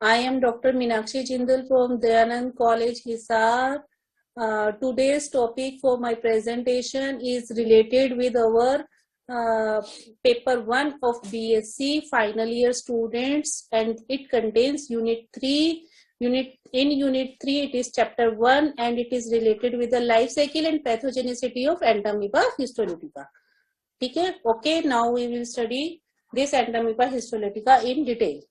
I am Dr. Meenakshi Jindal from Dayanand College, Hisar. Today's topic for my presentation is related with our paper 1 of BSc final year students, and it contains unit 3. In unit 3 it is chapter 1 and it is related with the life cycle and pathogenicity of Entamoeba histolytica. ठीक है? Okay, now we will study this Entamoeba histolytica in detail.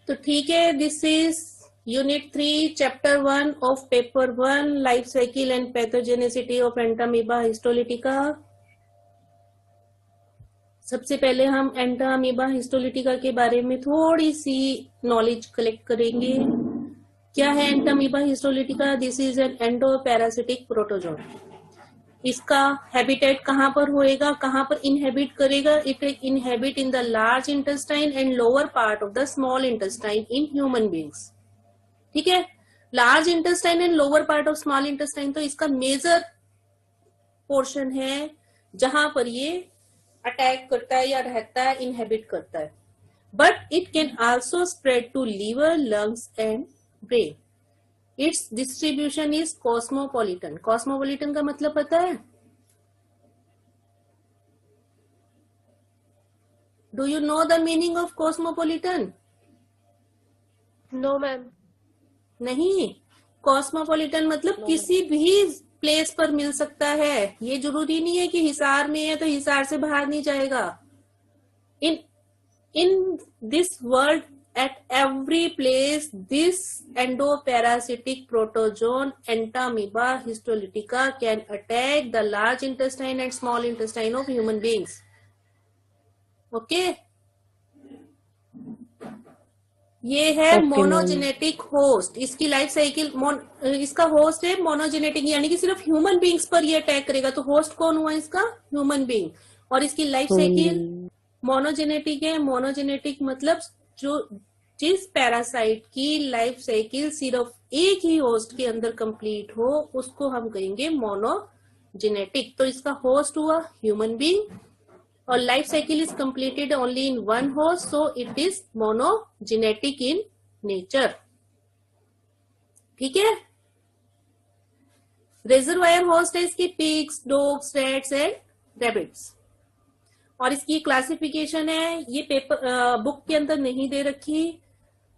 तो ठीक है, this is unit 3 chapter 1 of paper 1 life cycle and pathogenicity of Entamoeba histolytica. सबसे पहले हम Entamoeba histolytica के बारे में थोड़ी सी नॉलेज कलेक्ट करेंगे. क्या है Entamoeba histolytica? This is an endoparasitic protozoan. इसका हैबिटेट कहां पर होएगा, कहां पर इनहेबिट करेगा? It inhabit in the large intestine and lower part of the small intestine in human beings. ठीक है, large intestine and lower part of small intestine तो इसका मेजर पोर्शन है जहां पर ये अटैक करता है या रहता है, इनहेबिट करता है. But it can also spread to liver, lungs and brain. Its distribution is cosmopolitan. Cosmopolitan का मतलब पता है? Do you know the meaning of cosmopolitan? No ma'am. नहीं, cosmopolitan मतलब किसी भी प्लेस पर मिल सकता है. ये जरूरी नहीं है कि हिसार में है तो हिसार से बाहर नहीं जाएगा. In this world, at every place, this endoparasitic protozoan Entamoeba histolytica can attack the large intestine and small intestine of human beings. Okay? ये है मोनोजेनेटिक होस्ट. इसकी लाइफ साइकिल इसका होस्ट है मोनोजेनेटिक, यानी कि सिर्फ ह्यूमन बींग्स पर ये अटैक करेगा. तो होस्ट कौन हुआ इसका? Human being. और इसकी लाइफ साइकिल मोनोजेनेटिक है. मोनोजेनेटिक मतलब जिस पैरासाइट की लाइफ साइकिल सिर्फ एक ही होस्ट के अंदर कंप्लीट हो उसको हम कहेंगे मोनोजेनेटिक. तो इसका होस्ट हुआ ह्यूमन बीइंग और life cycle is completed only in one host, so it is monogenetic in nature. ठीक है. रिजर्वायर होस्ट है इसकी pigs, dogs, rats and rabbits. और इसकी क्लासिफिकेशन है, ये पेपर बुक के अंदर नहीं दे रखी,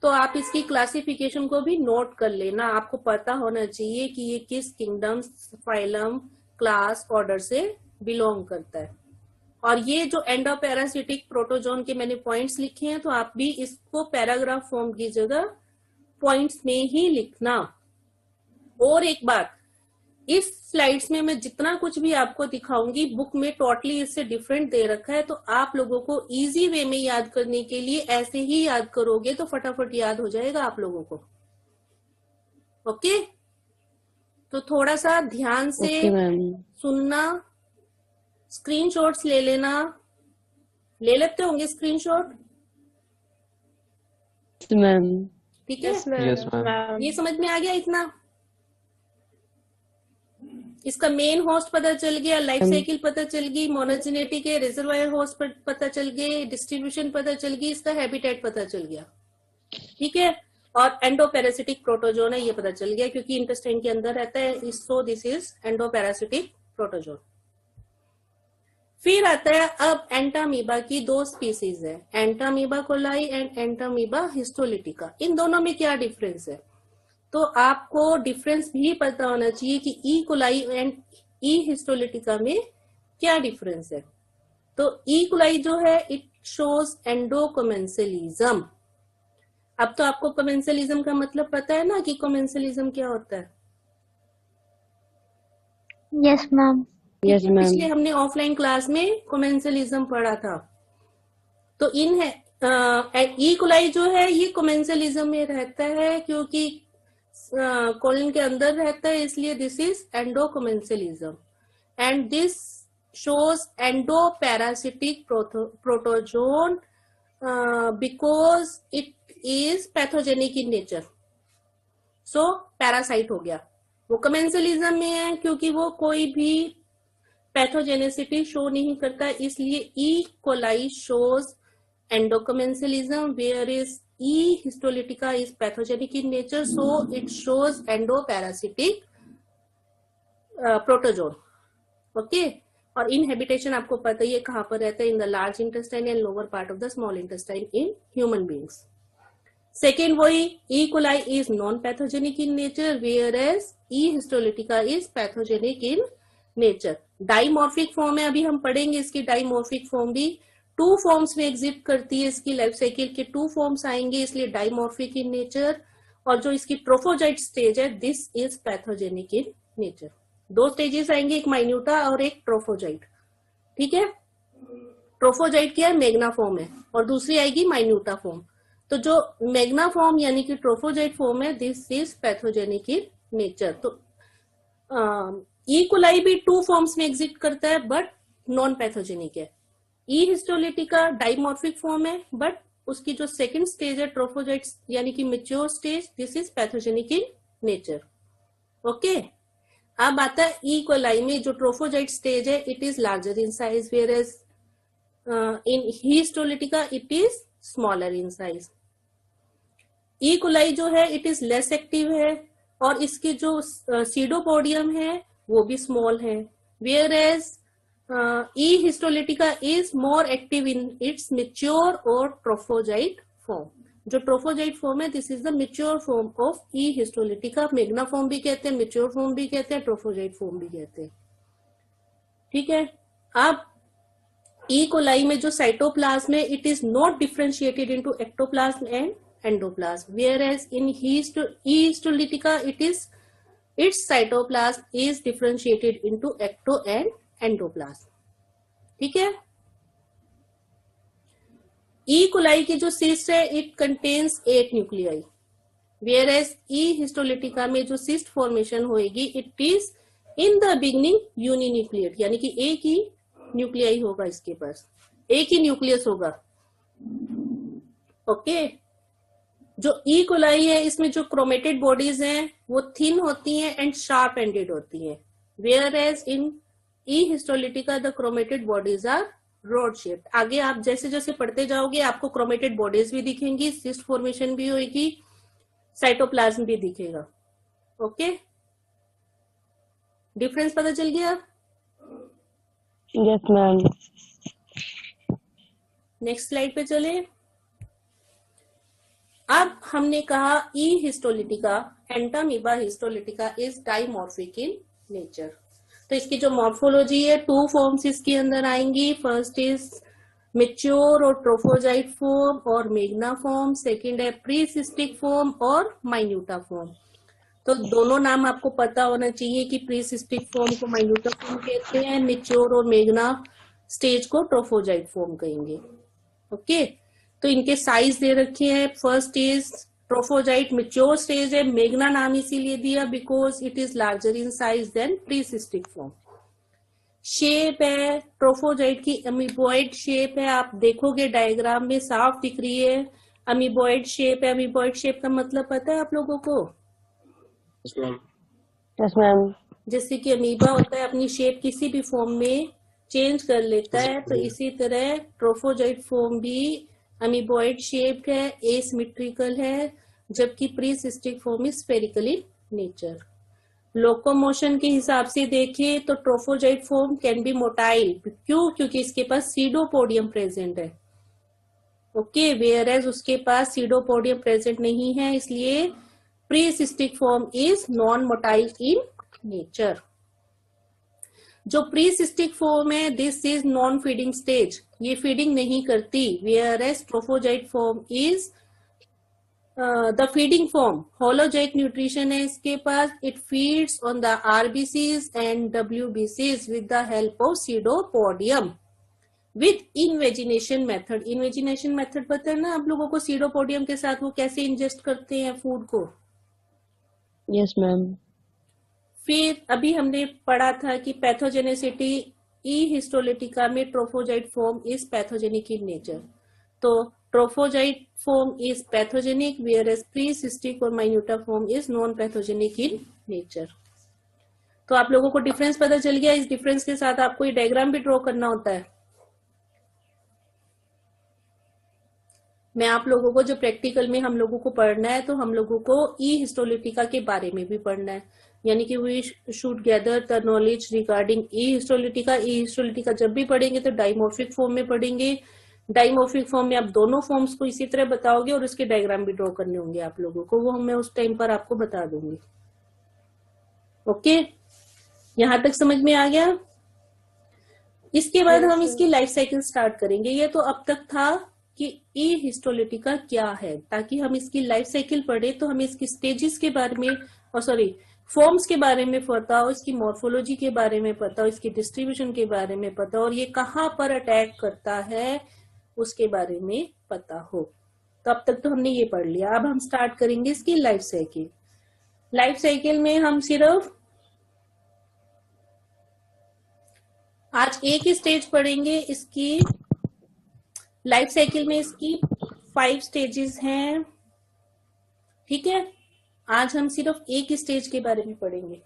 तो आप इसकी क्लासिफिकेशन को भी नोट कर लेना. आपको पता होना चाहिए कि ये किस किंगडम, फाइलम, क्लास, ऑर्डर से बिलोंग करता है. और ये जो एंडोपैरासिटिक प्रोटोजोन के मैंने पॉइंट्स लिखे हैं, तो आप भी इसको पैराग्राफ फॉर्म की जगह पॉइंट्स में ही लिखना. और एक बात, इस स्लाइड्स में मैं जितना कुछ भी आपको दिखाऊंगी बुक में टोटली इससे डिफरेंट दे रखा है. तो आप लोगों को इजी वे में याद करने के लिए ऐसे ही याद करोगे तो फटाफट याद हो जाएगा आप लोगों को. ओके, तो थोड़ा सा ध्यान से सुनना, स्क्रीनशॉट्स ले लेना. ले लेते होंगे स्क्रीनशॉट? ठीक है. Yes, ma'am. ये समझ में आ गया इतना? इसका मेन होस्ट पता चल गया, लाइफ साइकिल पता चल गई, मोनोजेनेटिक है, रिजर्वायर होस्ट पता चल गए, डिस्ट्रीब्यूशन पता चल गई, इसका हैबिटेट पता चल गया. ठीक है. और एंडोपैरासिटिक प्रोटोजोन है ये पता चल गया क्योंकि इंटेस्टाइन के अंदर रहता है. So this is endoparasitic protozoan. फिर आता है अब एंटामीबा की दो स्पीसीज है, Entamoeba coli and Entamoeba histolytica. इन दोनों में क्या डिफरेंस है? तो आपको डिफरेंस भी पता होना चाहिए कि E coli and E histolytica में क्या डिफरेंस है. तो ई कोलाई जो है इट शोज एंडोकोमेंसेलिज्म. अब तो आपको कोमेंसेलिज्म का मतलब पता है ना कि कोमेंसेलिज्म क्या होता है? Yes ma'am. पिछले हमने ऑफलाइन क्लास में कोमेंसेलिज्म पढ़ा था. तो इन है ई कोलाई जो है ये कोमेंसेलिज्म में रहता है क्योंकि कोलन के अंदर रहता है, इसलिए this is endocommensalism. And this shows endoparasitic protozoan because it is pathogenic in nature. So parasite हो गया. वो कोमेंसेलिज्म में है क्योंकि वो कोई भी पैथोजेनेसिटी शो नहीं करता, इसलिए E coli shows endocommensalism, whereas E histolytica is pathogenic in nature, so it shows endoparasitic protozoan. Okay और इनहेबिटेशन आपको पता ही है कहां पर रहता है, in the large intestine and lower part of the small intestine in human beings. Second वही E coli is non pathogenic in nature, whereas E histolytica is pathogenic in nature. Dimorphic form है, अभी हम पढ़ेंगे इसकी dimorphic form भी. 2 forms में exist करती है, इसकी लाइफ साइकिल के 2 फॉर्म्स आएंगे, इसलिए डाइमॉर्फिक इन नेचर. और जो इसकी ट्रोफोजाइट स्टेज है, this is pathogenic in nature. 2 stages आएंगे, एक माइन्यूटा और एक ट्रोफोजाइट. ठीक है, ट्रोफोजाइट क्या है, मैग्ना फॉर्म है, और दूसरी आएगी माइन्यूटा फॉर्म. तो जो मैग्ना फॉर्म यानी कि ट्रोफोजाइट फॉर्म है, this is pathogenic in nature. तो ई कोलाई भी 2 फॉर्म्स में एग्जिस्ट करता है बट नॉन पैथोजेनिक है. ई हिस्टोलिटिका डाइमॉर्फिक फॉर्म है, बट उसकी जो सेकंड स्टेज है ट्रोफोजाइट यानी कि mature stage, this is pathogenic in nature. Okay, अब आता है ई कोलाई में जो ट्रोफोजाइट स्टेज है, it is larger in size, whereas in histolytica it is smaller in size. E coli जो है इट इज लेस एक्टिव है, और इसके जो सीडोपोडियम है वो भी स्मॉल है, whereas E histolytica is more active in its mature or trophozoite form. जो ट्रोफोजाइट फॉर्म है, this is the mature form of E histolytica. Magna form भी कहते हैं, मेच्योर फॉर्म भी कहते हैं, ट्रोफोजाइट फॉर्म भी कहते हैं. ठीक है, अब E कोलाई में जो साइटोप्लाज्म है, it is not differentiated into ectoplasm and endoplasm, whereas in E histolytica its cytoplasm is differentiated into ecto and endoplasm. ठीक है, ई कोलाई की जो सिस्ट है, it contains 8 nuclei, whereas E histolytica में जो सिस्ट फॉर्मेशन होएगी, it is in the beginning uninucleate, यानी कि एक ही न्यूक्लियाई होगा, इसके पास एक ही न्यूक्लियस होगा. ओके, जो ई कोलाई है, इसमें जो क्रोमेटेड बॉडीज हैं वो थिन होती हैं एंड शार्प एंडेड होती हैं, whereas in E histolytica the chromated bodies are rod shaped. आगे आप जैसे जैसे पढ़ते जाओगे आपको क्रोमेटेड बॉडीज भी दिखेंगी, सिस्ट फॉर्मेशन भी होगी, साइटोप्लाज्म भी दिखेगा. ओके, डिफरेंस पता चल गया? Yes ma'am. नेक्स्ट स्लाइड पे चले. अब हमने कहा E histolytica Entamoeba histolytica is dimorphic in nature. तो इसकी जो मॉर्फोलॉजी है, 2 फॉर्म्स इसके अंदर आएंगी. फर्स्ट इज मेच्योर और ट्रोफोजाइट फॉर्म और मैग्ना फॉर्म. सेकंड है प्रीसिस्टिक फॉर्म और माइन्यूटा फॉर्म. तो दोनों नाम आपको पता होना चाहिए कि प्रीसिस्टिक फॉर्म को माइन्यूटा फॉर्म कहते हैं, मेच्योर और मैग्ना स्टेज को ट्रोफोजाइट फॉर्म कहेंगे. ओके, तो इनके साइज दे रखे हैं. First is trophozoite mature stage है, मैग्ना नाम इसीलिए दिया because it is larger in size than precystic form. Shape है ट्रोफोजाइट की अमीबॉइड शेप है, आप देखोगे डायग्राम में साफ दिख रही है, अमीबॉइड शेप है. अमीबॉइड शेप का मतलब पता है आप लोगों को? Yes ma'am. जैसे कि अमीबा होता है, अपनी शेप किसी भी फॉर्म में चेंज कर लेता है, तो इसी तरह ट्रोफोजाइट फॉर्म भी अमीबॉइड शेप्ड है, एसिमेट्रिकल है, जबकि precystic form is spherical in nature. Locomotion के हिसाब से देखें तो trophozoite form can be motile. क्यों? क्योंकि इसके पास सीडोपोडियम प्रेजेंट है. ओके, वेयरएज उसके पास सीडोपोडियम प्रेजेंट नहीं है, इसलिए precystic form is non motile in nature. जो प्रीसिस्टिक फॉर्म है, this is non feeding stage, ये फीडिंग नहीं करती, whereas trophozoite form is the feeding form. Holozoic nutrition है इसके पास, it feeds on the RBCs and डब्ल्यूबीसीज with the help of pseudopodium with invagination method. Invagination method पता है ना आप लोगों को, सीडोपोडियम के साथ वो कैसे इंजेस्ट करते हैं फूड को? Yes ma'am. फिर अभी हमने पढ़ा था कि पैथोजेनेसिटी ई हिस्टोलिटिका में trophozoite form is pathogenic in nature. तो trophozoite form is pathogenic, whereas precystic और minuta form is non pathogenic in nature. तो आप लोगों को डिफरेंस पता चल गया। इस डिफरेंस के साथ आपको ये डायग्राम भी ड्रॉ करना होता है। मैं आप लोगों को जो प्रैक्टिकल में हम लोगों को पढ़ना है, तो हम लोगों को ई हिस्टोलिटिका के बारे में भी पढ़ना है, यानी कि we should gather the knowledge regarding E histolytica. E histolytica जब भी पढ़ेंगे तो डाइमॉर्फिक फॉर्म में पढ़ेंगे। डाइमॉर्फिक फॉर्म में आप दोनों फॉर्म्स को इसी तरह बताओगे और उसके डायग्राम भी ड्रॉ करने होंगे आप लोगों को, वो मैं उस टाइम पर आपको बता दूंगी। ओके, यहां तक समझ में आ गया। इसके बाद हम इसकी लाइफ साइकिल स्टार्ट करेंगे। ये तो अब तक था कि ई हिस्टोलिटिका क्या है, ताकि हम इसकी लाइफ साइकिल पढ़े तो हमें इसकी स्टेजेस के बारे में, और सॉरी फॉर्म्स के बारे में पता हो, इसकी मॉर्फोलॉजी के बारे में पता हो, इसकी डिस्ट्रीब्यूशन के बारे में पता हो, और ये कहाँ पर अटैक करता है उसके बारे में पता हो। तो अब तक तो हमने ये पढ़ लिया। अब हम स्टार्ट करेंगे इसकी लाइफ साइकिल। लाइफ साइकिल में हम सिर्फ आज एक ही स्टेज पढ़ेंगे। इसकी लाइफ साइकिल में इसकी 5 स्टेजेस हैं, ठीक है। आज हम सिर्फ एक ही स्टेज के बारे में पढ़ेंगे।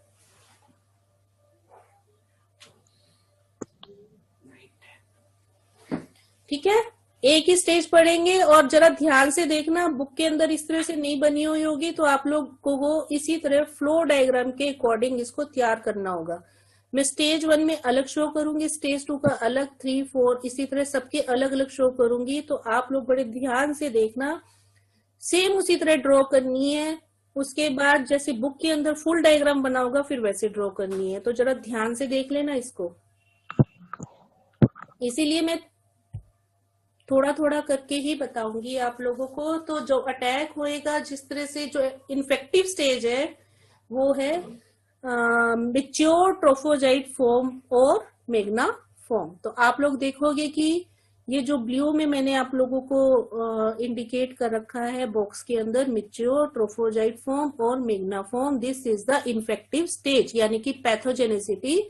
ठीक है, एक ही स्टेज पढ़ेंगे। और जरा ध्यान से देखना, बुक के अंदर इस तरह से नहीं बनी हुई होगी, तो आप लोग को इसी तरह फ्लो डायग्राम के अकॉर्डिंग इसको तैयार करना होगा। मैं स्टेज 1 में अलग शो करूंगी, स्टेज 2 का अलग, 3, 4 इसी तरह सबके अलग अलग शो करूंगी। तो आप लोग बड़े ध्यान से देखना, सेम उसी तरह ड्रॉ करनी है। उसके बाद जैसे बुक के अंदर फुल डायग्राम बना होगा, फिर वैसे ड्रॉ करनी है। तो जरा ध्यान से देख लेना इसको। इसीलिए मैं थोड़ा थोड़ा करके ही बताऊंगी आप लोगों को। तो जो अटैक होएगा, जिस तरह से जो इन्फेक्टिव स्टेज है, वो है मैच्योर ट्रोफोजाइट फॉर्म और मैग्ना फॉर्म। तो आप लोग देखोगे कि ये जो ब्लू में मैंने आप लोगों को इंडिकेट कर रखा है बॉक्स के अंदर, मैच्योर ट्रोफोजाइट फॉर्म और Magna form, this is the infective stage, यानी कि पैथोजेनिसिटी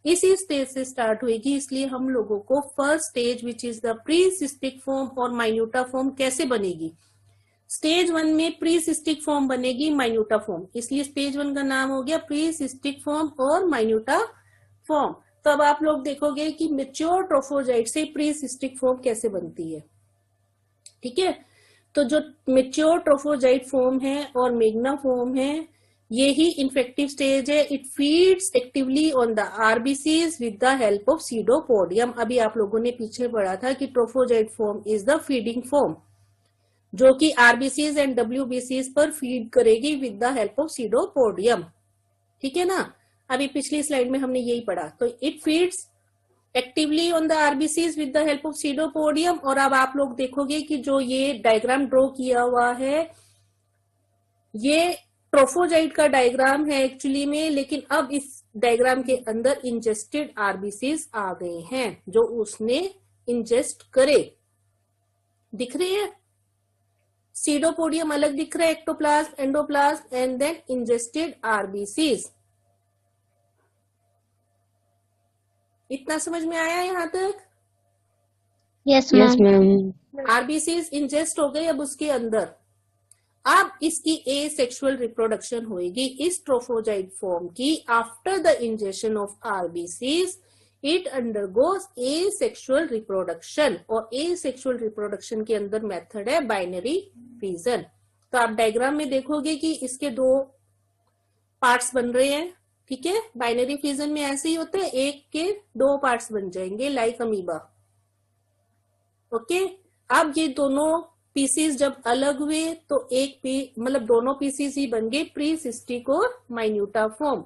इसी स्टेज से स्टार्ट होगी। इसलिए हम लोगों को first stage which is the pre cystic form और माइन्यूटा फॉर्म कैसे बनेगी। स्टेज 1 में प्री सिस्टिक फॉर्म बनेगी, माइन्यूटा फॉर्म, इसलिए स्टेज 1 का नाम हो गया प्री सिस्टिक फॉर्म और माइन्यूटा फॉर्म। तो अब आप लोग देखोगे कि मैच्योर ट्रोफोजाइट से प्री सिस्टिक फॉर्म कैसे बनती है। ठीक है, तो जो मैच्योर ट्रोफोजाइट फॉर्म है और मैग्ना फॉर्म है, ये ही इन्फेक्टिव स्टेज है। It feeds actively on the RBCs with the help of pseudopodium. अभी आप लोगों ने पीछे पढ़ा था कि trophozoite form is the feeding form, जो कि आरबीसीज एंड डब्ल्यूबीसीज पर फीड करेगी with the help of pseudopodium. ठीक है ना, अभी पिछली स्लाइड में हमने यही पढ़ा। तो it feeds actively on the RBCs with the help of pseudopodium. और अब आप लोग देखोगे कि जो ये डायग्राम ड्रॉ किया हुआ है, ये ट्रोफोजाइट का डायग्राम है एक्चुअली में, लेकिन अब इस डायग्राम के अंदर इंजेस्टेड आरबीसीज आ गए हैं जो उसने इंजेस्ट करे। दिख रहे हैं, सीडोपोडियम अलग दिख रहा है, ectoplasm, endoplasm and then ingested RBCs. इतना समझ में आया यहां तक? Yes, Yes, ma'am. ma'am. RBCs ingest हो गए अब उसके अंदर। अब इसकी ए सेक्सुअल रिप्रोडक्शन होगी इस ट्रोफोजाइट फॉर्म की। After the injection of RBCs it undergoes A sexual reproduction, और ए सेक्सुअल रिप्रोडक्शन के अंदर मेथड है बाइनरी फिजन। तो आप डायग्राम में देखोगे कि इसके 2 पार्ट्स बन रहे हैं। ठीक है, बाइनरी फिजन में ऐसे ही होता है, एक के 2 पार्ट्स बन जाएंगे लाइक अमीबा। ओके, अब ये दोनों पीसीज जब अलग हुए तो मतलब दोनों पीसीज ही बन गए प्री सिस्टिक और minuta form,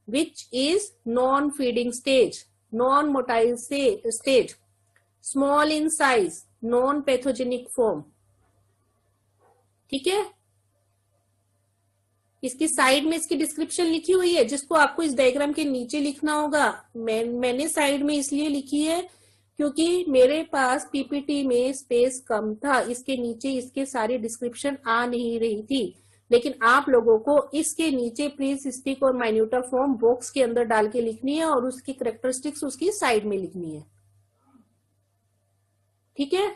which is non feeding stage, non motile stage, small in size, non pathogenic form. ठीक है, इसकी साइड में इसकी डिस्क्रिप्शन लिखी हुई है, जिसको आपको इस डायग्राम के नीचे लिखना होगा। मैंने साइड में इसलिए लिखी है क्योंकि मेरे पास पीपीटी में स्पेस कम था, इसके नीचे इसके सारी डिस्क्रिप्शन आ नहीं रही थी। लेकिन आप लोगों को इसके नीचे प्री सिस्टिक और माइन्यूटा फॉर्म बॉक्स के अंदर डाल के लिखनी है और उसकी कैरेक्टरिस्टिक्स उसकी साइड में लिखनी है। ठीक है,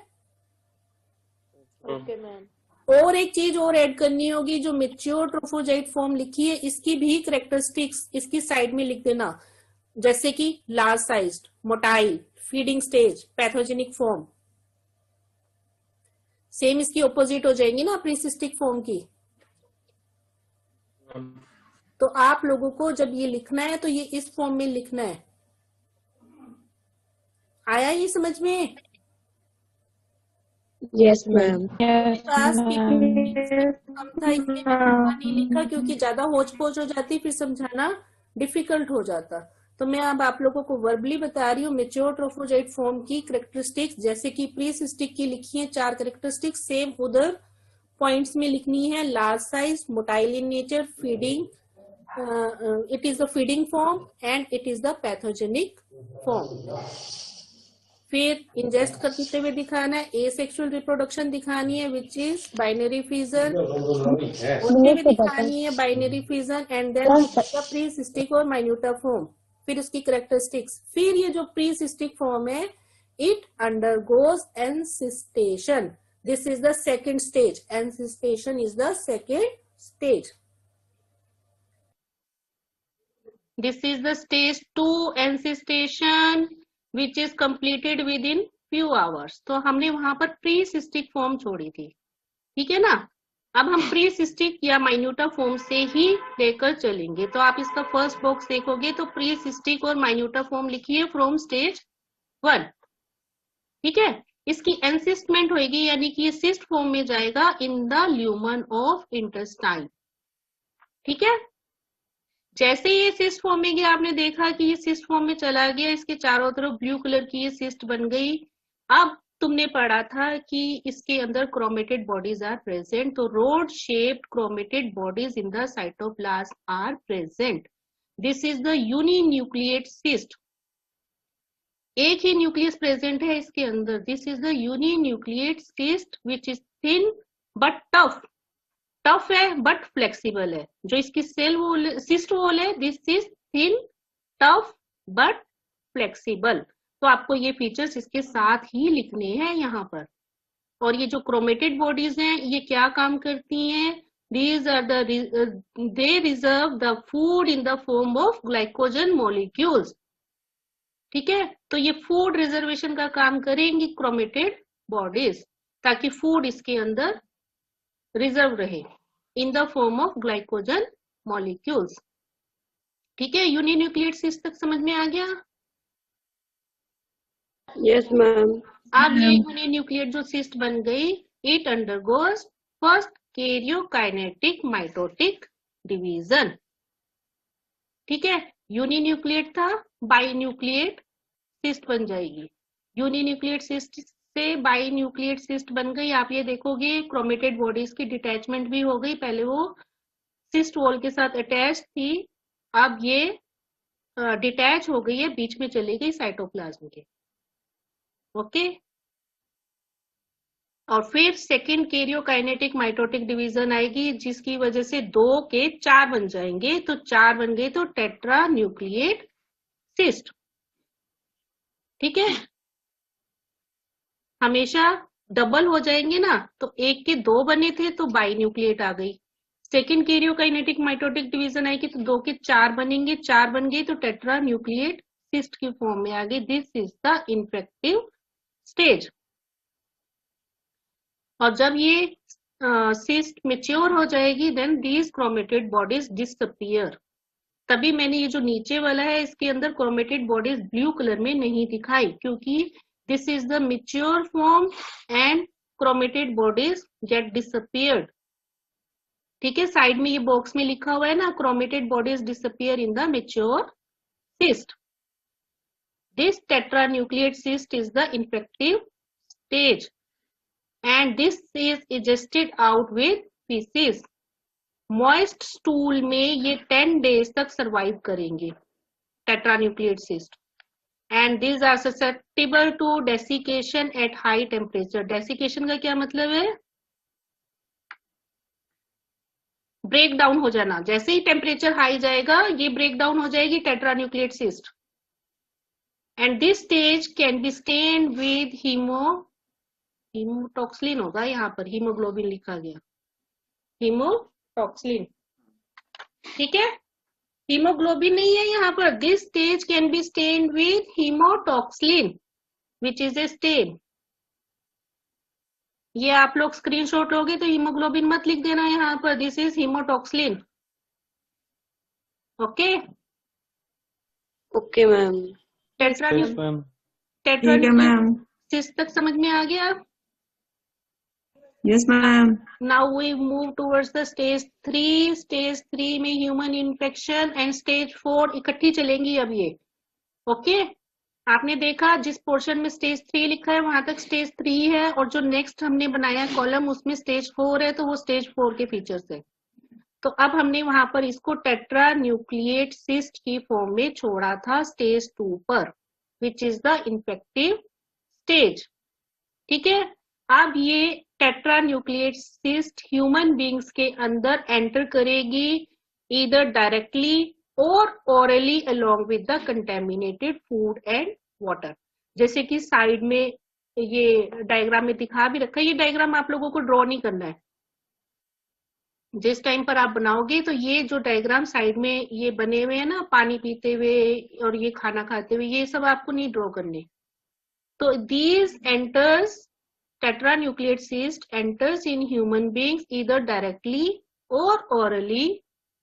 Okay, ma'am. और एक चीज और ऐड करनी होगी, जो मेच्योर ट्रोफोजाइट फॉर्म लिखी है इसकी भी कैरेक्टरिस्टिक्स इसकी साइड में लिख देना, जैसे कि large sized, motile, feeding stage, pathogenic form. Same इसकी ऑपोजिट हो जाएंगी ना प्रीसिस्टिक फॉर्म की। तो आप लोगों को जब ये लिखना है तो ये इस फॉर्म में लिखना है। आया ये समझ में? Yes, ma'am. पास की कम था इसलिए मैंने नहीं लिखा, क्योंकि ज्यादा होच पोच हो जाती फिर समझाना डिफिकल्ट हो जाता। तो मैं अब आप लोगों को वर्बली बता रही हूँ मेच्योर ट्रोफोजाइट फॉर्म की कैरेक्टरिस्टिक्स, जैसे कि प्रीसिस्टिक की लिखी है 4 कैरेक्टरिस्टिक्स, सेम उधर पॉइंट्स में लिखनी है। Large size, motile in nature, feeding, it is the feeding form and it is the pathogenic form. फिर इंजेस्ट करते हुए दिखाना है, एसेक्सुअल रिप्रोडक्शन दिखानी है विच इज बाइनरी फिजन, होते हुए दिखानी है binary fission, and then the precystic और माइन्यूटा फॉर्म। फिर उसकी कैरेक्टरिस्टिक्स। फिर ये जो प्रीसिस्टिक फॉर्म है, it undergoes encystation, this is the second stage, encystation is the second stage. This is the stage 2 encystation which is completed within few hours. तो हमने वहां पर प्रीसिस्टिक फॉर्म छोड़ी थी, ठीक है ना। अब हम प्रीसिस्टिक या माइन्यूटा फॉर्म से ही लेकर चलेंगे। तो आप इसका फर्स्ट बॉक्स देखोगे तो प्रीसिस्टिक और माइन्यूटा फॉर्म लिखिए फ्रॉम स्टेज 1, ठीक है। इसकी एनसिस्टमेंट होगी, यानी कि ये सिस्ट फॉर्म में जाएगा in the lumen of intestine, ठीक है। जैसे ये सिस्ट फॉर्म में गया, आपने देखा कि ये सिस्ट फॉर्म में चला गया, इसके चारों तरफ ब्लू कलर की ये सिस्ट बन गई। अब तुमने पढ़ा था कि इसके अंदर क्रोमेटेड बॉडीज आर प्रेजेंट, तो rod shaped chromatoid bodies in the cytoplasm are present. This is the uninucleate cyst, एक ही न्यूक्लियस प्रेजेंट है इसके अंदर। This is the uninucleate cyst which is thin but tough, tough है but flexible है। जो इसकी सेल वॉल, सिस्ट वॉल है, this is thin, tough but flexible. तो आपको ये फीचर्स इसके साथ ही लिखने हैं यहाँ पर। और ये जो क्रोमेटेड बॉडीज हैं, ये क्या काम करती हैं? These are they reserve the food in the form of glycogen molecules, ठीक है। तो ये फूड रिजर्वेशन का काम करेंगी क्रोमेटेड बॉडीज, ताकि फूड इसके अंदर रिजर्व रहे इन the form of glycogen molecules, ठीक है। यूनिन्यूक्लिएट सिस्ट तक समझ में आ गया? Yes, ma'am. अब ये यूनिन्यूक्लिएट जो सिस्ट बन गई, it undergoes first karyokinetic mitotic division, ठीक है। यूनिन्यूक्लिएट था, बाइन्यूक्लिएट सिस्ट बन जाएगी। यूनिन्यूक्लिएट सिस्ट से बाइन्यूक्लिएट सिस्ट बन गई। आप ये देखोगे क्रोमेटेड बॉडीज की डिटैचमेंट भी हो गई, पहले वो सिस्ट वॉल के साथ अटैच थी, अब ये डिटैच हो गई है, बीच में चली गई साइटोप्लाज्म के, ओके। और फिर सेकेंड कैरियोकाइनेटिक माइटोटिक डिवीजन आएगी, जिसकी वजह से 2 के 4 बन जाएंगे। तो 4 बन गए तो टेट्रा न्यूक्लिएट सिस्ट, ठीक है। हमेशा डबल हो जाएंगे ना, तो 1 के 2 बने थे तो बाइन्यूक्लिएट आ गई। सेकेंड कैरियोकाइनेटिक माइटोटिक डिवीजन आएगी तो 2 के 4 बनेंगे, 4 बन गए तो टेट्रा न्यूक्लिएट सिस्ट की फॉर्म में आ गई। This is the infective stage. और जब ये सिस्ट मेच्योर हो जाएगी, then these chromatoid bodies disappear. तभी मैंने ये जो नीचे वाला है, इसके अंदर क्रोमेटेड बॉडीज ब्लू कलर में नहीं दिखाई, क्योंकि this is the mature form and chromatoid bodies get disappeared, ठीक है। साइड में ये बॉक्स में लिखा हुआ है ना, chromatoid bodies disappear in the mature cyst. This tetranucleate cyst is the infective stage and this is egested out with feces. Moist stool में ये 10 days तक survive करेंगे tetranucleate cyst, and these are susceptible to desiccation at high temperature. Desiccation का क्या मतलब है? Break down हो जाना। जैसे ही टेम्परेचर हाई जाएगा, ये ब्रेक डाउन हो जाएगी tetranucleate cyst, and this stage can be stained with haematoxylin होगा, यहाँ पर हीमोग्लोबिन लिखा गया, हीमोटॉक्सिलिन। ठीक है, हीमोग्लोबिन नहीं है यहाँ पर। This stage can be stained with haematoxylin which is a stain. ये आप लोग स्क्रीनशॉट लोगे तो हीमोग्लोबिन मत लिख देना यहाँ पर, this is haematoxylin. Okay okay ma'am. Tetra yes ma'am. ठीक है मैम। सिस तक समझ में आ गया। Yes ma'am. Now we move towards the stage 3। Stage 3 में ह्यूमन इन्फेक्शन एंड स्टेज 4 इकट्ठी चलेंगी अब ये। ओके आपने देखा जिस पोर्शन में स्टेज 3 लिखा है वहां तक स्टेज 3 है, और जो नेक्स्ट हमने बनाया कॉलम उसमें स्टेज 4 है, तो वो स्टेज 4 के फीचर्स है। तो अब हमने वहां पर इसको टेट्रा न्यूक्लिएट सिस्ट की फॉर्म में छोड़ा था स्टेज 2 पर, which is the infective stage. ठीक है, अब ये tetra nucleate cyst human beings के अंदर एंटर करेगी ईदर डायरेक्टली और orally along with the contaminated food and water. जैसे कि साइड में ये डायग्राम में दिखा भी रखा है, ये डायग्राम आप लोगों को ड्रॉ नहीं करना है। जिस टाइम पर आप बनाओगे तो ये जो डायग्राम साइड में ये बने हुए हैं ना, पानी पीते हुए और ये खाना खाते हुए, ये सब आपको नहीं ड्रॉ करने। तो these enters tetra nucleate cyst enters in human beings either directly और ओरली।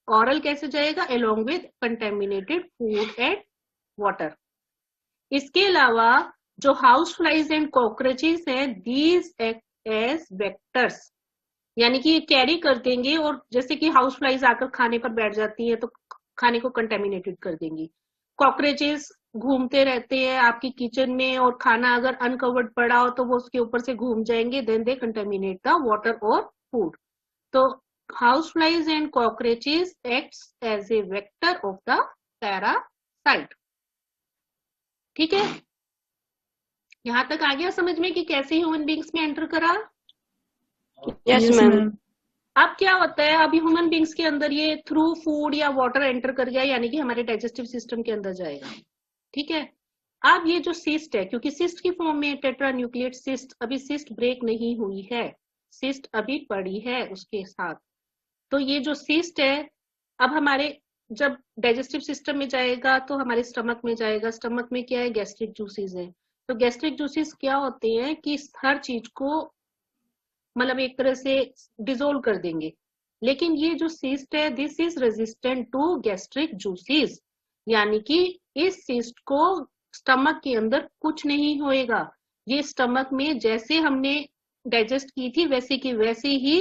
ओरल कैसे जाएगा? Along with contaminated food and water. इसके अलावा जो हाउस फ्लाइज एंड कॉकरोचेस हैं, दीज एक्ट एज वेक्टर्स, यानी कि ये कैरी कर देंगे, और जैसे कि हाउस फ्लाइज आकर खाने पर बैठ जाती है तो खाने को कंटेमिनेटेड कर देंगी। कॉकरोचेस घूमते रहते हैं आपकी किचन में, और खाना अगर अनकवर्ड पड़ा हो तो वो उसके ऊपर से घूम जाएंगे, then they contaminate the water और फूड। तो house flies and cockroaches acts as a vector of the parasite. ठीक है, यहां तक आ गया समझ में कि कैसे ह्यूमन बींग्स में एंटर करा। Yes ma'am. अब क्या होता है, अब ह्यूमन बींग्स के अंदर ये थ्रू फूड या वाटर एंटर कर गया, यानी कि हमारे डाइजेस्टिव सिस्टम के अंदर जाएगा। ठीक है, अब ये जो सिस्ट है, क्योंकि सिस्ट की फॉर्म में टेट्रा न्यूक्लिएट सिस्ट, अभी सिस्ट ब्रेक नहीं हुई है, सिस्ट अभी पड़ी है उसके साथ। तो ये जो सिस्ट है अब हमारे जब डाइजेस्टिव सिस्टम में जाएगा तो हमारे स्टमक में जाएगा। स्टमक में क्या है? गैस्ट्रिक जूसेस है। तो गैस्ट्रिक जूसेस क्या होते हैं कि हर चीज को मतलब एक तरह से डिसोल्व कर देंगे। लेकिन ये जो सिस्ट है, this is resistant to gastric juices, यानी कि इस सिस्ट को स्टमक के अंदर कुछ नहीं होएगा। ये स्टमक में जैसे हमने डाइजेस्ट की थी वैसे की वैसे ही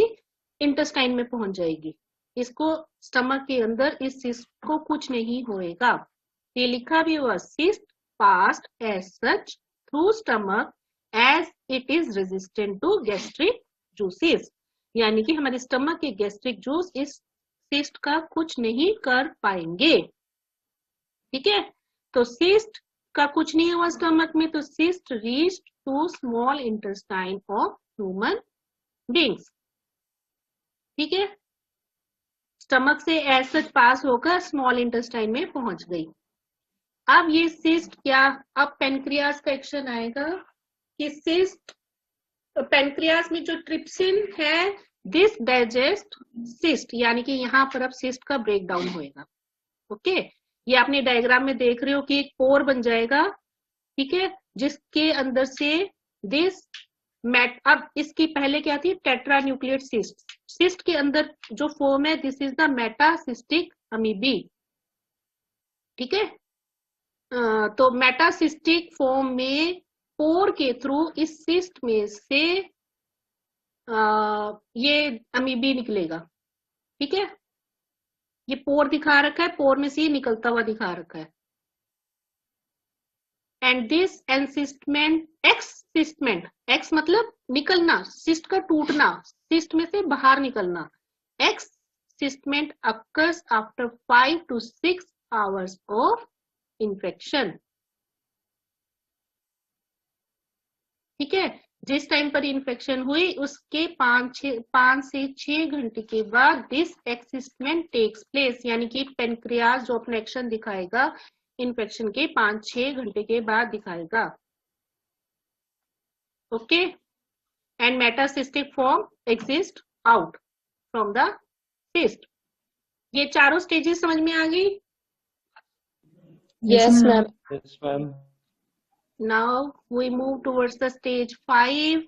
इंटेस्टाइन में पहुंच जाएगी। इसको स्टमक के अंदर इस सिस्ट को कुछ नहीं होएगा। ये लिखा भी हुआ, cyst passed as such through stomach as it is resistant to gastric juices, यानी कि हमारे स्टमक के गैस्ट्रिक जूस इस सिस्ट का कुछ नहीं कर पाएंगे। ठीक है, तो सिस्ट का कुछ नहीं हुआ स्टमक में, तो cyst reached to small intestine of human beings. ठीक है, स्टमक से एज सच पास होकर स्मॉल इंटेस्टाइन में पहुंच गई। अब ये सिस्ट क्या, अब पेनक्रियास का एक्शन आएगा कि सिस्ट, पेनक्रियास में जो ट्रिप्सिन है, दिस डाइजेस्ट सिस्ट, यानी कि यहाँ पर अब सिस्ट का ब्रेक डाउन होएगा। ओके, ये आपने डायग्राम में देख रहे हो कि एक पोर बन जाएगा। ठीक है, जिसके अंदर से दिस अब इसकी पहले क्या थी? Tetra nucleate cyst. सिस्ट के अंदर जो फॉर्म है, दिस इज द मेटासिस्टिक अमीबी। ठीक है, तो मेटासिस्टिक फॉर्म में पोर के थ्रू इस सिस्ट में से ये अमीबी निकलेगा। ठीक है, ये पोर दिखा रखा है, पोर में से ये निकलता हुआ दिखा रखा है। एंड दिस एनसिस्टमेंट, एक्सिस्टमेंट, एक्स मतलब निकलना, सिस्ट का टूटना, सिस्ट में से बाहर निकलना। Excystment occurs after 5 to 6 hours of infection. ठीक है, जिस टाइम पर इन्फेक्शन हुई उसके 5 से 6 घंटे के बाद दिस एक्सिस्टमेंट टेक्स प्लेस, यानी कि पेनक्रियास जो अपना एक्शन दिखाएगा इन्फेक्शन के 5-6 घंटे के बाद दिखाएगा। Okay, and metacystic form exist out from the cyst. ये चारों स्टेजेस समझ में आ गई? Yes, ma'am. Yes, ma'am. Now we move towards the stage 5.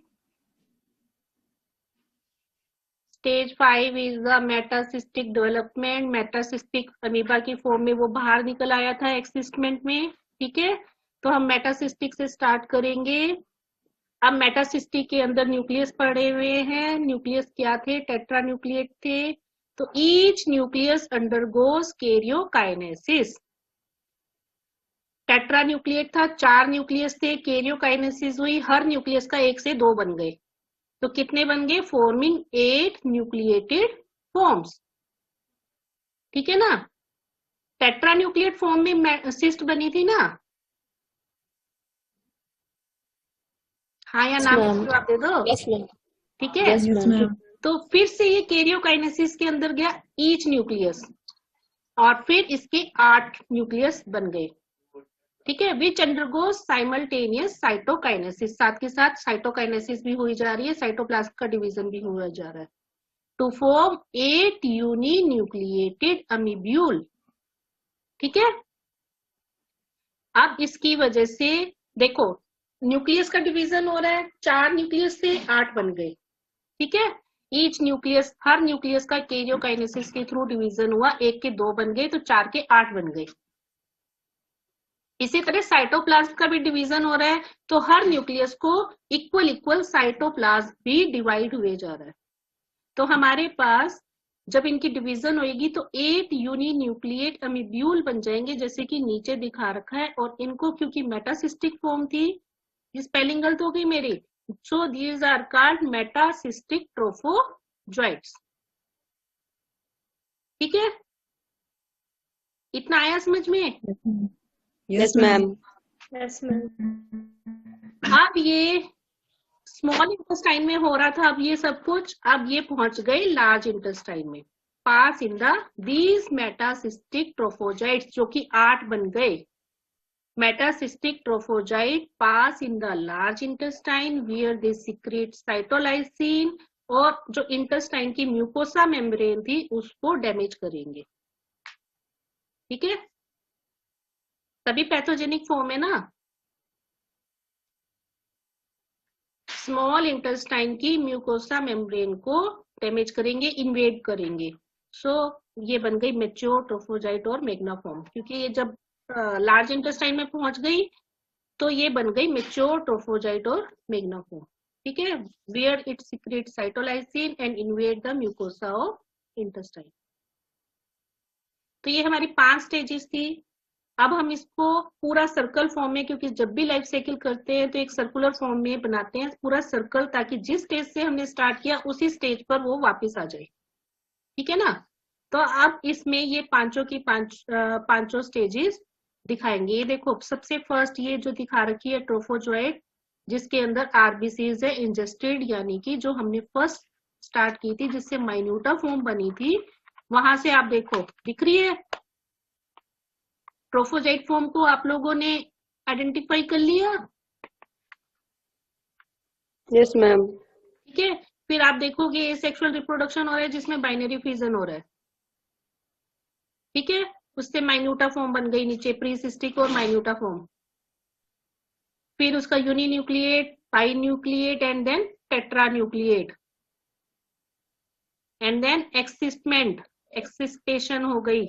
Stage 5 is the metacystic development. Metacystic amoeba की फॉर्म में वो बाहर निकल आया था एक्सिस्टमेंट में, ठीक है। तो हम मेटासिस्टिक से स्टार्ट करेंगे। अब मेटासिस्टिक के अंदर न्यूक्लियस पड़े हुए हैं। न्यूक्लियस क्या थे? टेट्रा न्यूक्लिएट थे। तो each nucleus undergoes karyokinesis. Tetra nucleate था, 4 न्यूक्लियस थे, कैरियोकाइनेसिस हुई, हर न्यूक्लियस का 1 से 2 बन गए। तो कितने बन गए? फॉर्मिंग 8 न्यूक्लिएटेड फॉर्म्स, ठीक है ना। टेट्रा न्यूक्लिएट फॉर्म में सिस्ट बनी थी ना? हाँ या ना जवाब दे दो। Yes, ma'am. ठीक है। Yes, ma'am. तो फिर से ये कैरियोकाइनेसिस के अंदर गया ईच न्यूक्लियस, और फिर इसके 8 न्यूक्लियस बन गए, ठीक है। विच अंडरगोस साइमल्टेनियस साइटोकाइनेसिस, साथ के साथ साइटोकाइनेसिस भी हुई जा रही है, साइटोप्लाज्म का डिवीजन भी हुआ जा रहा है, टू फॉर्म 8 यूनी न्यूक्लिएटेड अमीब्यूल, ठीक है। अब इसकी वजह से देखो न्यूक्लियस का डिवीजन हो रहा है, 4 न्यूक्लियस से 8 बन गए, ठीक है। ईच न्यूक्लियस, हर न्यूक्लियस का कैरियोकाइनेसिस के थ्रू डिवीजन हुआ, 1 के 2 बन गए, तो 4 के 8 बन गए। इसी तरह साइटोप्लाज्म का भी डिवीजन हो रहा है, तो हर न्यूक्लियस को इक्वल साइटोप्लाज्म भी डिवाइड हुए जा रहा है। तो हमारे पास जब इनकी डिवीजन होगी तो 8 यूनी न्यूक्लिएट अमीब्यूल बन जाएंगे, जैसे कि नीचे दिखा रखा है। और इनको क्योंकि मेटासिस्टिक फॉर्म थी, ये स्पेलिंग गलत हो गई मेरी, सो दीज आर कॉल्ड मेटासिस्टिक ट्रोफोजॉइट्स, ठीक है। इतना आया समझ में? Yes, ma'am. Yes, ma'am. अब ये स्मॉल इंटेस्टाइन में हो रहा था, अब ये सब कुछ, अब ये पहुंच गए लार्ज इंटेस्टाइन में। पास इन द दीज मेटासिस्टिक ट्रोफोजाइट्स, जो कि 8 बन गए। Metacystic trophozoite pass in the large intestine where they secrete cytolysin, और जो इंटेस्टाइन की म्यूकोसा मेम्ब्रेन थी उसको डैमेज करेंगे, ठीक है। तभी पैथोजेनिक फॉर्म है ना। स्मॉल इंटेस्टाइन की म्यूकोसा मेम्ब्रेन को डैमेज करेंगे, इन्वेड करेंगे। सो ये बन गई मेच्योर ट्रोफोजाइट और मैग्ना फॉर्म, क्योंकि ये जब लार्ज इंटेस्टाइन में पहुंच गई तो ये बन गई मेच्योर ट्रोफोजाइट और मैग्ना फॉर्म, ठीक है। Where it secrete cytolysin and invade the mucosa of intestine. तो ये हमारी 5 स्टेजेस थी। अब हम इसको पूरा सर्कल फॉर्म में, क्योंकि जब भी लाइफ साइकिल करते हैं तो एक सर्कुलर फॉर्म में बनाते हैं पूरा सर्कल, ताकि जिस स्टेज से हमने स्टार्ट किया उसी स्टेज पर वो वापस आ जाए, ठीक है ना। तो अब इसमें ये पांचों स्टेजेस दिखाएंगे। ये देखो सबसे फर्स्ट ये जो दिखा रखी है ट्रोफोजॉइट, जिसके अंदर आरबीसीज है इंजेस्टेड, यानी कि जो हमने फर्स्ट स्टार्ट की थी जिससे माइन्यूटा फॉर्म बनी थी, वहां से आप देखो दिख रही है ट्रोफोजाइट फॉर्म को आप लोगों ने आइडेंटिफाई कर लिया? Yes, ma'am. ठीक है। फिर आप देखोगे ये सेक्सुअल रिप्रोडक्शन हो रहा है जिसमें बाइनरी फ्यूजन हो रहा है, ठीक है। उससे माइन्यूटा फॉर्म बन गई नीचे, प्रीसिस्टिक और माइन्यूटा फॉर्म। फिर उसका uninucleate, binucleate and then tetranucleate, and then excystment, excystation हो गई।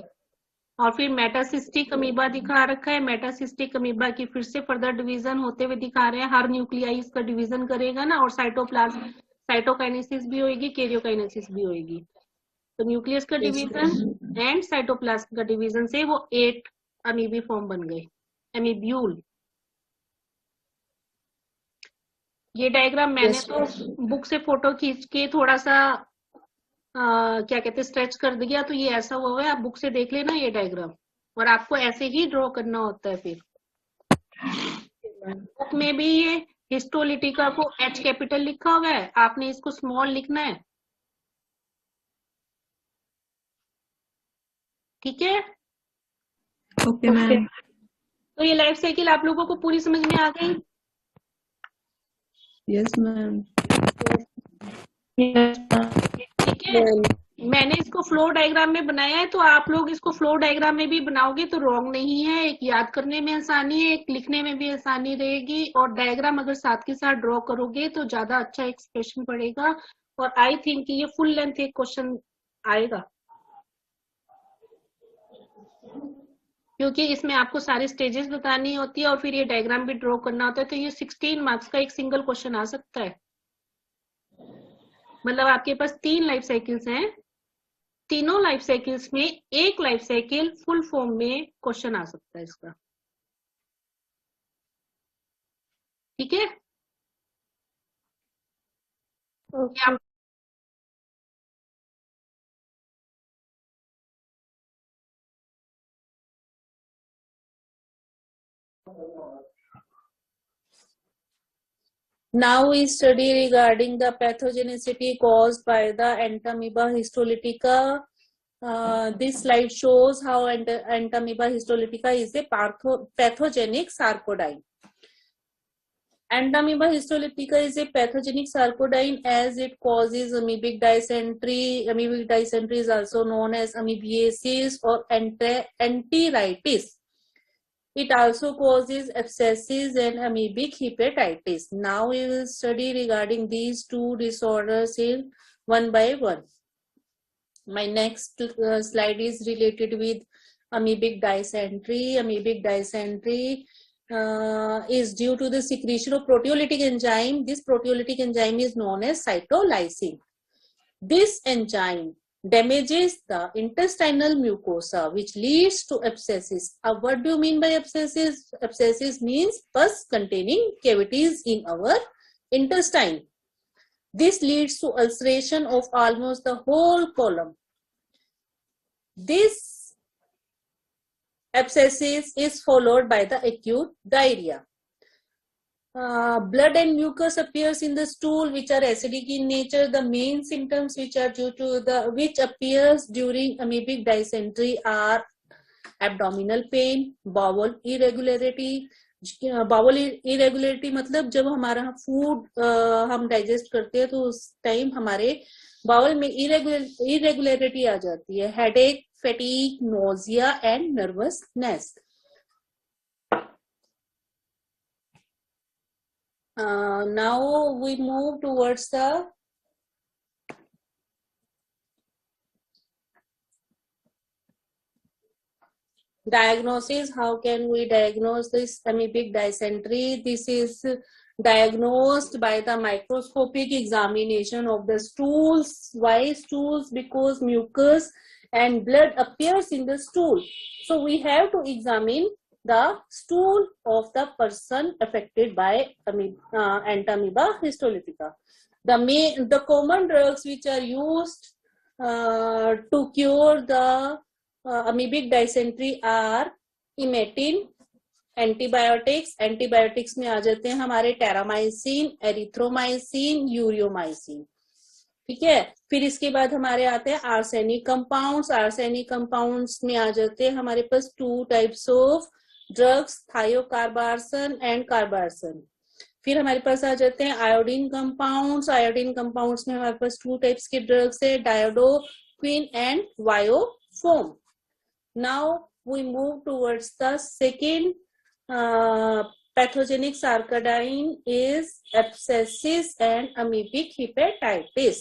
और फिर मेटासिस्टिक अमीबा दिखा रखा है। मेटासिस्टिक अमीबा की फिर से फर्दर डिवीजन होते हुए दिखा रहे हैं, हर न्यूक्लियाई इसका डिवीजन करेगा ना, और साइटोप्लाज्म, साइटोकाइनेसिस भी होगी, कैरियोकाइनेसिस भी होगी। तो न्यूक्लियस का डिवीजन एंड साइटोप्लाज्म का डिवीजन से वो 8 अमीबी फॉर्म बन गए, अमीब्यूल। ये डायग्राम मैंने तो बुक से फोटो खींच के थोड़ा सा क्या कहते हैं स्ट्रेच कर दिया, तो ये ऐसा हुआ है। आप बुक से देख लेना ये डायग्राम, और आपको ऐसे ही ड्रॉ करना होता है। फिर बुक में भी ये हिस्टोलिटिका को H कैपिटल लिखा हुआ है, आपने इसको स्मॉल लिखना है, ठीक है। Okay, ma'am. तो ये लाइफ साइकिल आप लोगों को पूरी समझ में आ गई? Yes, ma'am. Yes, Yes, ma'am. ठीक है, मैंने इसको फ्लो डायग्राम में बनाया है, तो आप लोग इसको फ्लो डायग्राम में भी बनाओगे तो रॉन्ग नहीं है। एक याद करने में आसानी है, एक लिखने में भी आसानी रहेगी, और डायग्राम अगर साथ के साथ ड्रॉ करोगे तो ज्यादा अच्छा एक्सप्रेशन पड़ेगा। और आई थिंक ये फुल लेंथ एक क्वेश्चन आएगा, क्योंकि इसमें आपको सारी स्टेजेस बतानी होती है और फिर ये डायग्राम भी ड्रॉ करना होता है। तो ये 16 मार्क्स का एक सिंगल क्वेश्चन आ सकता है। मतलब आपके पास 3 लाइफ साइकिल्स हैं, तीनों लाइफ साइकिल्स में एक लाइफ साइकिल फुल फॉर्म में क्वेश्चन आ सकता है इसका। ठीक है, Okay. Now we study regarding the pathogenicity caused by the Entamoeba histolytica. This slide shows how Entamoeba histolytica is a pathogenic sarcodine. Entamoeba histolytica is a pathogenic sarcodine as it causes amoebic dysentery. Amoebic dysentery is also known as amoebiasis or enteritis. It also causes abscesses and amoebic hepatitis. Now we will study regarding these two disorders in one by one. My next slide is related with amoebic dysentery. Amoebic dysentery is due to the secretion of proteolytic enzyme. This proteolytic enzyme is known as cytolysin. This enzyme damages the intestinal mucosa, which leads to abscesses. What do you mean by abscesses? Abscesses means pus containing cavities in our intestine. This leads to ulceration of almost the whole colon. This abscesses is followed by the acute diarrhea. Blood and mucus appears in the stool, which are acidic in nature. The main symptoms which appears during amoebic dysentery are abdominal pain, bowel irregularity. Bowel irregularity मतलब जब हमारा food हम digest करते हैं तो उस time हमारे bowl में इरेगुलरिटी आ जाती है. Headache, fatigue, nausea and nervousness. Now we move towards the diagnosis. How can we diagnose this amoebic dysentery? This is diagnosed by the microscopic examination of the stools. Why stools? Because mucus and blood appears in the stool. So we have to examine the stool of the person affected by Entamoeba histolytica. The common drugs which are used to cure the amoebic dysentery are emetine, antibiotics में आ जाते हैं हमारे Terramycin, erythromycin, यूरियोमाइसिन. ठीक है, फिर इसके बाद हमारे आते हैं आर्सेनिक कंपाउंड्स. आर्सेनिक कंपाउंड्स में आ जाते हैं हमारे पास 2 टाइप्स ऑफ ड्रग्स, थायोकार्बार्सन एंड कार्बार्सन. फिर हमारे पास आ जाते हैं आयोडीन कंपाउंड्स. आयोडीन कंपाउंड्स में हमारे पास 2 टाइप्स के ड्रग्स है, डायोडोक्विन and वायोफोम. Now we move towards the second pathogenic sarcodine is abscesses and amoebic hepatitis.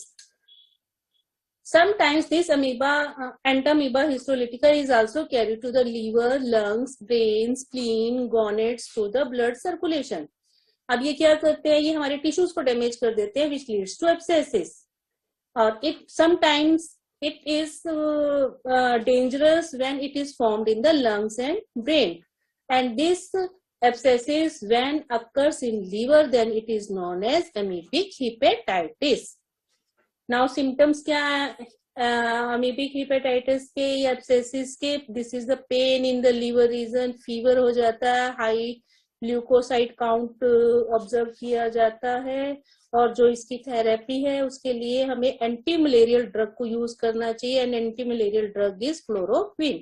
Sometimes this Entamoeba histolytica is also carried to the liver, lungs, brain, spleen, gonads through the blood circulation. अब ये क्या करते हैं, ये हमारे tissues को damage कर देते हैं, which leads to abscesses. और sometimes it is dangerous when it is formed in the lungs and brain, and this abscesses when occurs in liver, then it is known as amoebic hepatitis. Now symptoms क्या है amoebic hepatitis के या abscesses के? This is the pain in the liver region, fever हो जाता है, high leucocyte count observe किया जाता है, और जो इसकी थेरेपी है उसके लिए हमें एंटी मलेरियल ड्रग को यूज करना चाहिए, and anti malarial drug is chloroquine.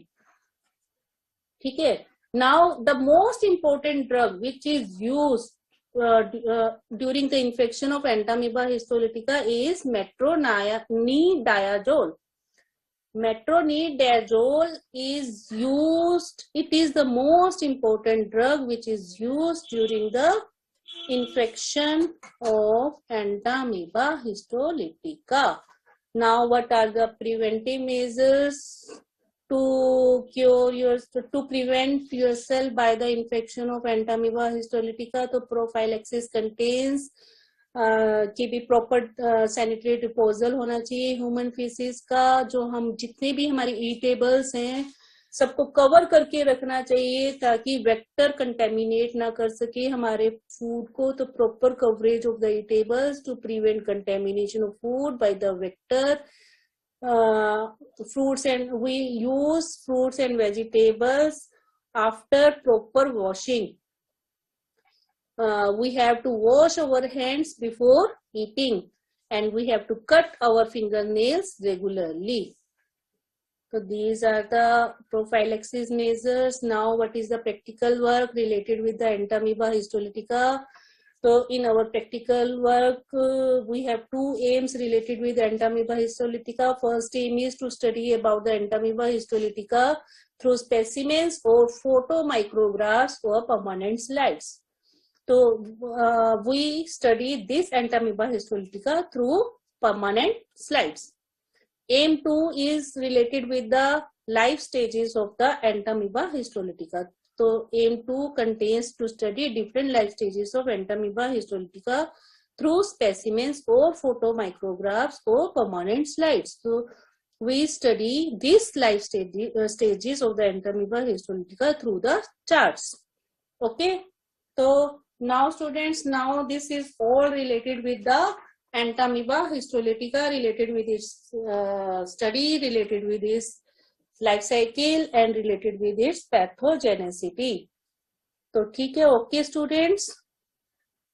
ठीक है. Now the most important drug which is used during the infection of Entamoeba histolytica is metronidazole. Metronidazole is used, it is the most important drug which is used during the infection of Entamoeba histolytica. Now, what are the preventive measures to prevent yourself by the infection of Entamoeba histolytica? तो prophylaxis contains कि भी proper sanitary disposal होना चाहिए human faeces का, जो हम जितने भी हमारे ईटेबल्स हैं सबको कवर करके रखना चाहिए ताकि वेक्टर कंटेमिनेट ना कर सके हमारे फूड को. तो proper coverage of the eatables to prevent contamination of food by the vector. Fruits, and we use fruits and vegetables after proper washing. We have to wash our hands before eating, and we have to cut our fingernails regularly. So these are the prophylaxis measures. Now, what is the practical work related with the Entamoeba histolytica? So in our practical work, we have two aims related with Entamoeba histolytica. First aim is to study about the Entamoeba histolytica through specimens or photomicrographs or permanent slides. So we study this Entamoeba histolytica through permanent slides. Aim 2 is related with the life stages of the Entamoeba histolytica. So aim 2 contains to study different life stages of Entamoeba histolytica through specimens or photomicrographs or permanent slides. So we study these life stages of the Entamoeba histolytica through the charts. Okay. So now students, now this is all related with the Entamoeba histolytica, related with its study, related with its life cycle and related with its pathogenicity. तो ठीक है, okay students.